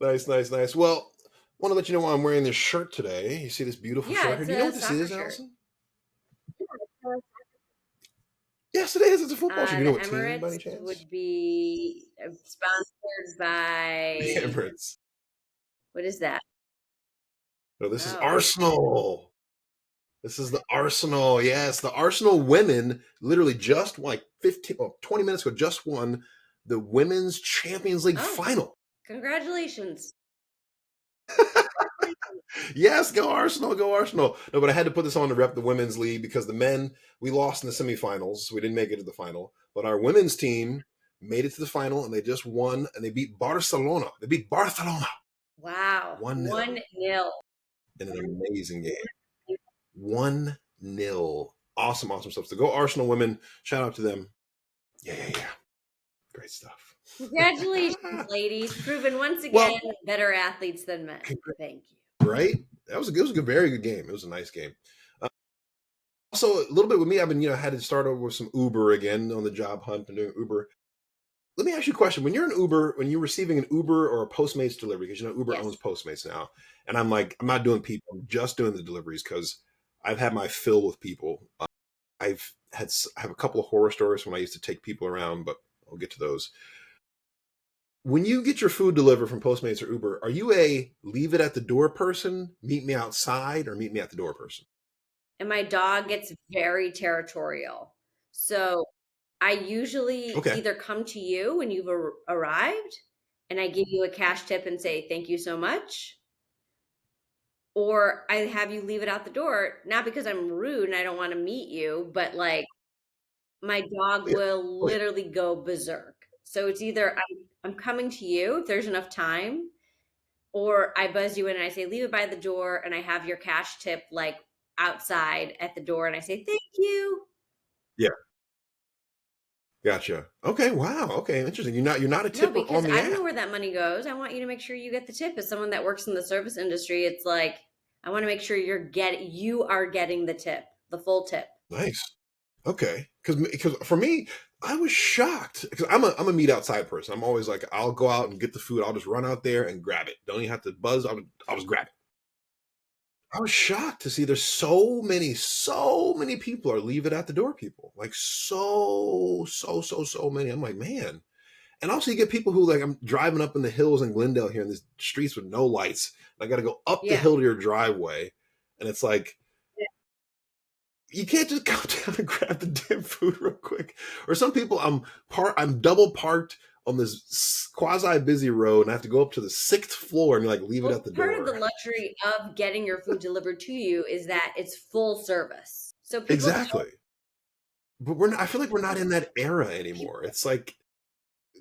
Nice, nice, nice. Well, want to let you know why I'm wearing this shirt today. You see this beautiful Yeah, shirt here. it's Do you know a what this soccer is, shirt. Allison? Yeah, Yes, it is. It's a football shirt. You know the what team by Emirates any chance? would be sponsored The by, Emirates. what is that? No, this is Oh, Arsenal. This is the Arsenal. Yes, the Arsenal women literally just like 15, 20 minutes ago just won the Women's Champions League oh, final. congratulations. Yes, go Arsenal, go Arsenal. No, but I had to put this on to rep the women's league because the men, we lost in the semifinals. We didn't make it to the final. But our women's team made it to the final and they just won and they beat Barcelona. They beat Barcelona Wow, 1-0 1-0. in an amazing game. 1-0. Awesome, awesome stuff. So go Arsenal women. Shout out to them. Yeah, yeah, yeah. Great stuff. Congratulations, ladies. Proven once again Well, better athletes than men. Thank you. right? It was a good, very good game. It was a nice game. Also, a little bit with me, I've been, had to start over with some Uber again on the job hunt and doing Uber. Let me ask you a question. When you're an Uber, when you're receiving an Uber or a Postmates delivery, because Uber owns Yes. Postmates now, and I'm like, I'm not doing people, I'm just doing the deliveries because I've had my fill with people. I have a couple of horror stories when I used to take people around, but I'll get to those. When you get your food delivered from Postmates or Uber, are you a leave it at the door person, meet me outside, or meet me at the door person? And my dog gets very territorial. So I usually Okay. either come to you when you've arrived and I give you a cash tip and say, thank you so much. Or I have you leave it out the door, not because I'm rude and I don't want to meet you, but like my dog Yeah. will Oh yeah. literally go berserk. So it's either I'm coming to you if there's enough time, or I buzz you in and I say, leave it by the door, and I have your cash tip like outside at the door and I say, thank you. Yeah. Gotcha. Okay. Wow. Okay. Interesting. You're not a No, tipper because on the I don't know app. where that money goes. I want you to make sure you get the tip. As someone that works in the service industry, it's like I want to make sure you are getting the tip, the full tip. Nice. Okay. Because for me, I was shocked because I'm a meet outside person. I'm always like, I'll go out and get the food. I'll just run out there and grab it. Don't even have to buzz. I'll just grab it. I was shocked to see there's so many people are leave it at the door people. Like so many. I'm like, man. And also you get people who like I'm driving up in the hills in Glendale here in these streets with no lights. I got to go up the Yeah. hill to your driveway, and it's like you can't just go down and grab the damn food real quick. Or some people, I'm double parked on this quasi busy road, and I have to go up to the sixth floor and like leave it Well, at the part of the door. luxury of getting your food delivered to you is that it's full service. So Exactly. But I feel like we're not in that era anymore. It's like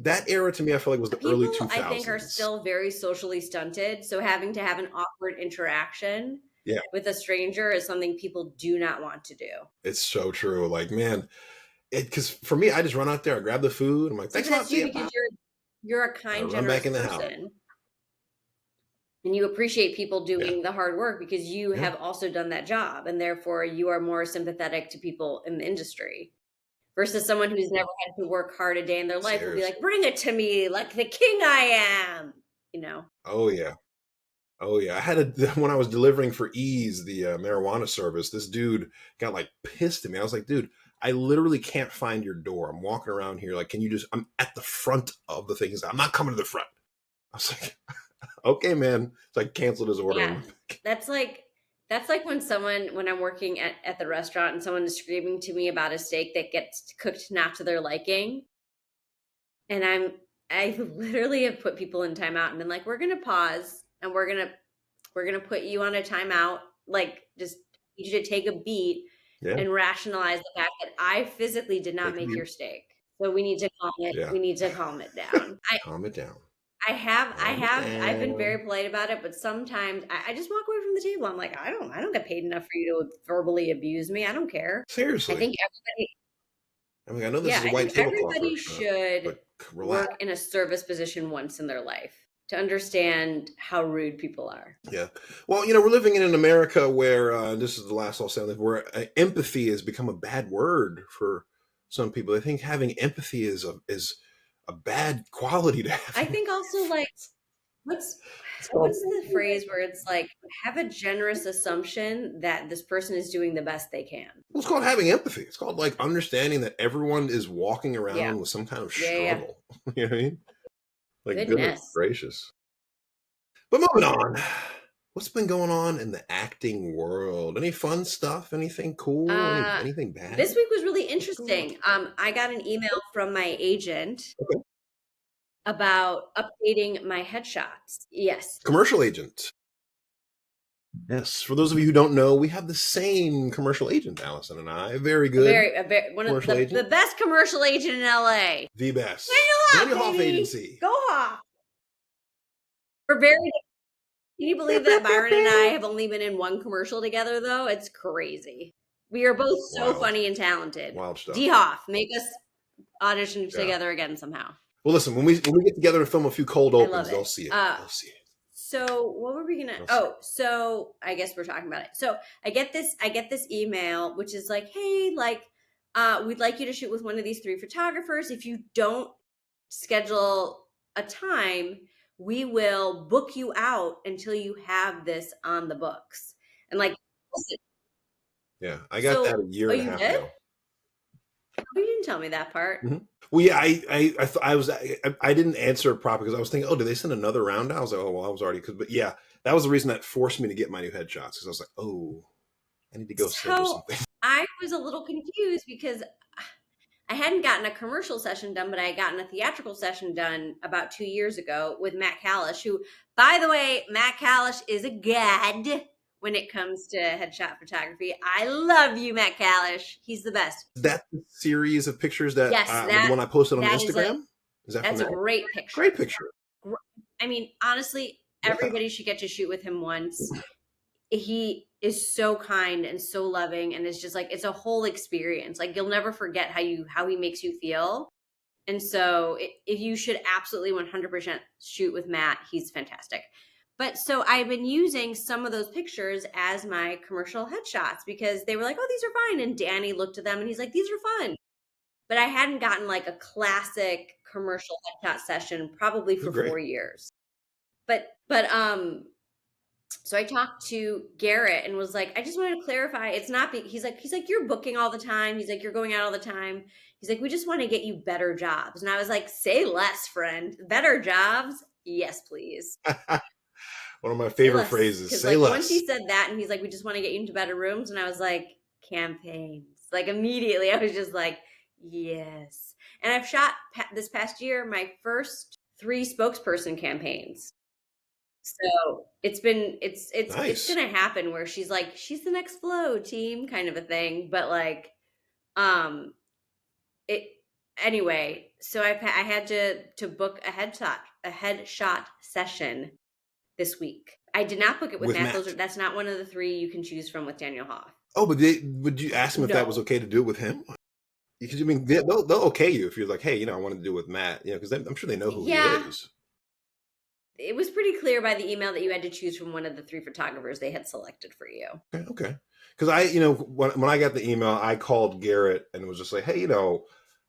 that era to me, I feel like was the early people I think are 2000s. still very socially stunted. So having to have an awkward interaction Yeah, with a stranger is something people do not want to do. it's so true. Like, man, because for me, I just run out there, I grab the food. I'm like, See, thanks but a lot. that's See you ya. because Bye. you're a I kind, run back generous in the house. person and you appreciate people Yeah, doing the hard work because you yeah. have also done that job and therefore you are more sympathetic to people in the industry versus someone who's never had to work hard a day in their life will be Seriously. like, bring it to me like the king I am, you know? Oh yeah. Oh yeah, I had a when I was delivering for Ease, the marijuana service. This dude got like pissed at me. I was like, dude, I literally can't find your door. I'm walking around here. Like, can you just? I'm at the front of the thing. He's like, I'm not coming to the front. I was like, okay, man. So I canceled his order. Yeah. That's like when I'm working at the restaurant and someone is screaming to me about a steak that gets cooked not to their liking. And I literally have put people in timeout and been like, we're gonna pause and we're gonna put you on a timeout. Like just need you to take a beat Yeah, and rationalize the fact that I physically did not take a make beat. your steak. So we need to calm it. Yeah, We need to calm it down. calm it down. I Calm it have, I've been down. very polite about it, but sometimes I just walk away from the table. I'm like, I don't get paid enough for you to verbally abuse me. I don't care. I Seriously. think everybody, I mean, I know this yeah, is a I white think tablecloth everybody restaurant, should but relax. work in a service position once in their life to understand how rude people are. Yeah. Well, we're living in an America where this is the last I'll say on this, where empathy has become a bad word for some people. I think having empathy is a bad quality to I have. think also like What's It's called what's the phrase where it's like, have a generous assumption that this person is doing the best they can? well, it's called having empathy. It's called like understanding that everyone is walking Yeah. around with some kind of Yeah, yeah, yeah. struggle. You know what I mean? Like goodness Goodness. gracious. But moving on, what's been going on in the acting world? Any fun stuff? Anything cool? Uh, Anything bad? this week was really What's going on? interesting. I got an email from my agent Okay. about updating my headshots. Yes. Commercial agent. Yes. For those of you who don't know, we have the same commercial agent, Allison and I. A very good A very one of commercial the agent. best commercial agent in LA. The best. Daniel Daniel Hoff, Hoff baby. Agency. Go Hoff. We're very Can you believe that Byron and I have only been in one commercial together though? It's crazy. We are both so Wild. funny and talented. Wild stuff. D Hoff, make us audition Yeah. together again somehow. Well, listen, when we get together and film a few cold I opens, love they'll it. see it. They'll see it. So what were we gonna? They'll see it. So I guess we're talking about it. So I get this email which is like, hey, like, we'd like you to shoot with one of these 3 photographers. If you don't schedule a time, we will book you out until you have this on the books. And like, listen, Yeah, I got that a year and a you half did? ago. Oh, you didn't tell me that part. Mhm. Well, yeah, I didn't answer it properly because I was thinking, oh, did they send another round? I was like, oh, well, I was already, but yeah, that was the reason that forced me to get my new headshots because I was like, oh, I need to go schedule So something. I was a little confused because I hadn't gotten a commercial session done, but I had gotten a theatrical session done about 2 years ago with Matt Kalish, who, by the way, Matt Kalish is a god when it comes to headshot photography. I love you, Matt Kalish. He's the best. Is that the series of pictures that Yes, the one I posted on that Instagram? Is that that's from a that? great picture. Great picture. I mean, honestly, Yeah. everybody should get to shoot with him once. He is so kind and so loving, and it's just like, it's a whole experience. Like, you'll never forget how he makes you feel. And so if you should absolutely 100% shoot with Matt, he's fantastic. But so I've been using some of those pictures as my commercial headshots because they were like, oh, these are fine. And Danny looked at them and he's like, these are fun. But I hadn't gotten like a classic commercial headshot session probably for Great. 4 years. But so I talked to Garrett and was like, I just wanted to clarify. It's not, he's like, you're booking all the time. He's like, you're going out all the time. He's like, we just want to get you better jobs. And I was like, say less, friend. Better jobs? Yes, please. One of my favorite phrases. Say like, less. Once he said that and he's like, we just want to get you into better rooms. And I was like, campaigns. Like immediately I was just like, yes. And I've shot this past year my first 3 spokesperson campaigns. So it's Nice. gonna happen where she's like, she's the next flow team kind of a thing. But like, it anyway. So I had to book a headshot session this week. I did not book it with Matt. That's not one of the 3 you can choose from with Daniel Hoff. Oh, but would you ask him if that was okay to do with him? Because I mean, they'll okay you if you're like, hey, I want to do it with Matt, because I'm sure they know who he is. It was pretty clear by the email that you had to choose from one of the 3 photographers they had selected for you. Okay. Because when I got the email, I called Garrett and was just like, hey,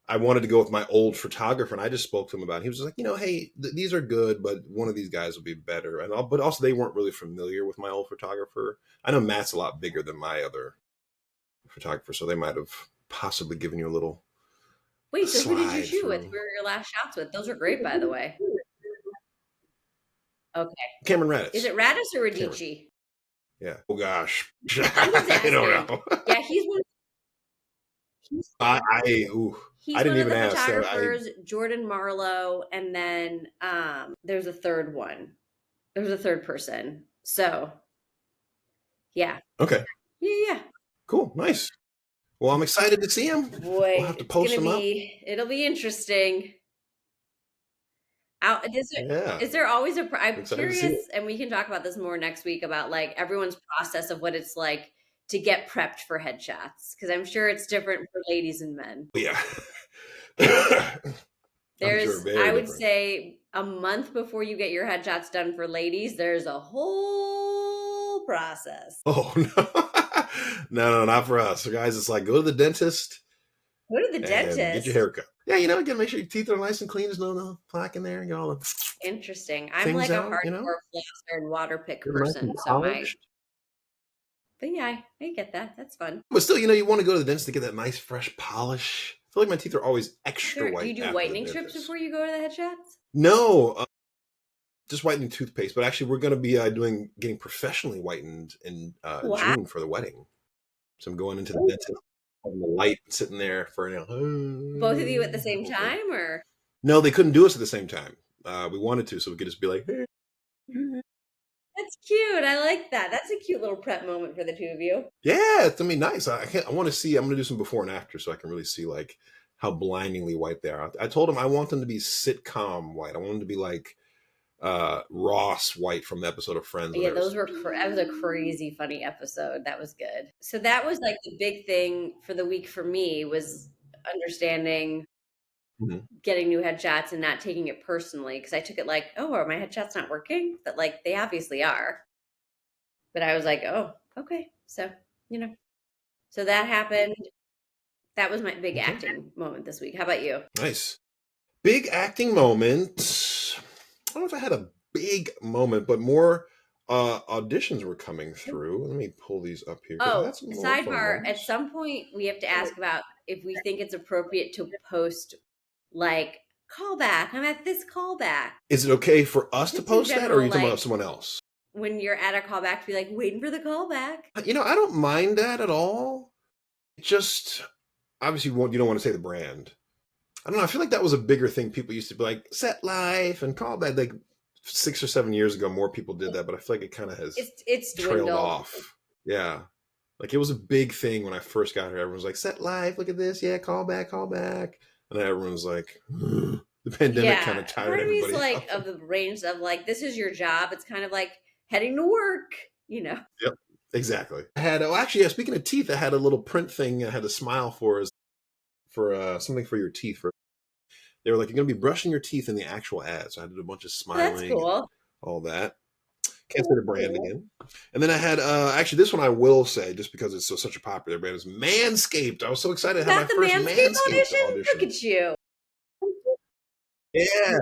I wanted to go with my old photographer, and I just spoke to him about it. He was just like, hey, these are good, but one of these guys will be better. But also they weren't really familiar with my old photographer. I know Matt's a lot bigger than my other photographer, so they might have possibly given you a little. Wait, so who did you shoot with? Who were your last shots with? Those are great, by the way. Okay. Cameron Radis. Is it Radis or Radici? Yeah. Oh gosh. I don't know. Yeah, he's one. I didn't even ask. Photographers, Jordan Marlowe, and then there's a third one. There's a third person. So yeah. Okay. Yeah. Cool. Nice. Well, I'm excited to see him. Boy, we'll have to post him up. It'll be interesting. Is there always I'm curious, and we can talk about this more next week about like everyone's process of what it's like to get prepped for headshots, because I'm sure it's different for ladies and men. Yeah. I would say a month before you get your headshots done for ladies, there's a whole process. Oh no. No, not for us. So guys, it's like go to the dentist. Go to the dentist. Get your haircut. Yeah, you know, again, make sure your teeth are nice and clean. There's no plaque in there. Get all the Interesting. I'm things like a out, you know? hardcore flosser and water pick Get them nice and person, so my polished. but yeah, I get that. That's fun. But still, you know, you want to go to the dentist to get that nice fresh polish. I feel like my teeth are always Is extra there do you white do after the whitening strips dentist. before you go to the headshots? No, just whitening toothpaste. But actually, we're going to be getting professionally whitened in Wow. June for the wedding. So I'm going into the dentist, having the light, sitting there for Both of you at the the same whole thing. time, or No, they couldn't do us at the same time. We wanted to, so we could just be like, hey. that's cute. I like that. That's a cute little prep moment for the two of you. Yeah, it's gonna be nice. I can't. I want to see. I'm gonna do some before and after, so I can really see like how blindingly white they are. I told him I want them to be sitcom white. I want them to be like Ross White from the episode of Friends, Yeah, whatever. that was a crazy funny episode. That was good. So that was like the big thing for the week for me was understanding Mhm. getting new headshots and not taking it personally because I took it like, oh, are my headshots not working? But like they obviously are. But I was like, oh, okay. So, you know, so that happened. That was my big Okay, acting moment this week. How about you? nice. Big acting moment. I don't know if I had a big moment, but more auditions were coming through. Let me pull these up here because I Oh, had some more fun sidebar. At ones. some point, we have to ask about if we think it's appropriate to post like callback. I'm at this callback. Is it okay for us to Just in post that, or are general, you talking about like someone else? when you're at a callback, to be like waiting for the callback. You know, I don't mind that at all. It just obviously you don't want to say the brand. I don't know. I feel like that was a bigger thing. People used to be like set life and call that like 6 or 7 years ago. More people did that, but I feel like it kind of has It's trailed dwindled. off. Yeah, like it was a big thing when I first got here. Everyone was like, "Set life, look at this, yeah, call back, call back," and then everyone was like, "The pandemic kind Yeah, of tired part of me is everybody like out." of the range of like this is your job. It's kind of like heading to work. You know. Yep, exactly. I had actually, yeah, speaking of teeth, I had a little print thing. I had a smile for something for your teeth. For they were like, "You're gonna be brushing your teeth in the actual ad." So I did a bunch of Oh, that's smiling and cool. all that. Can't say the brand again. And then I had actually this one I will say just because it's such a popular brand is Manscaped. I was so excited You to have my got the first Manscaped Manscaped audition. Look audition. at you. Yeah.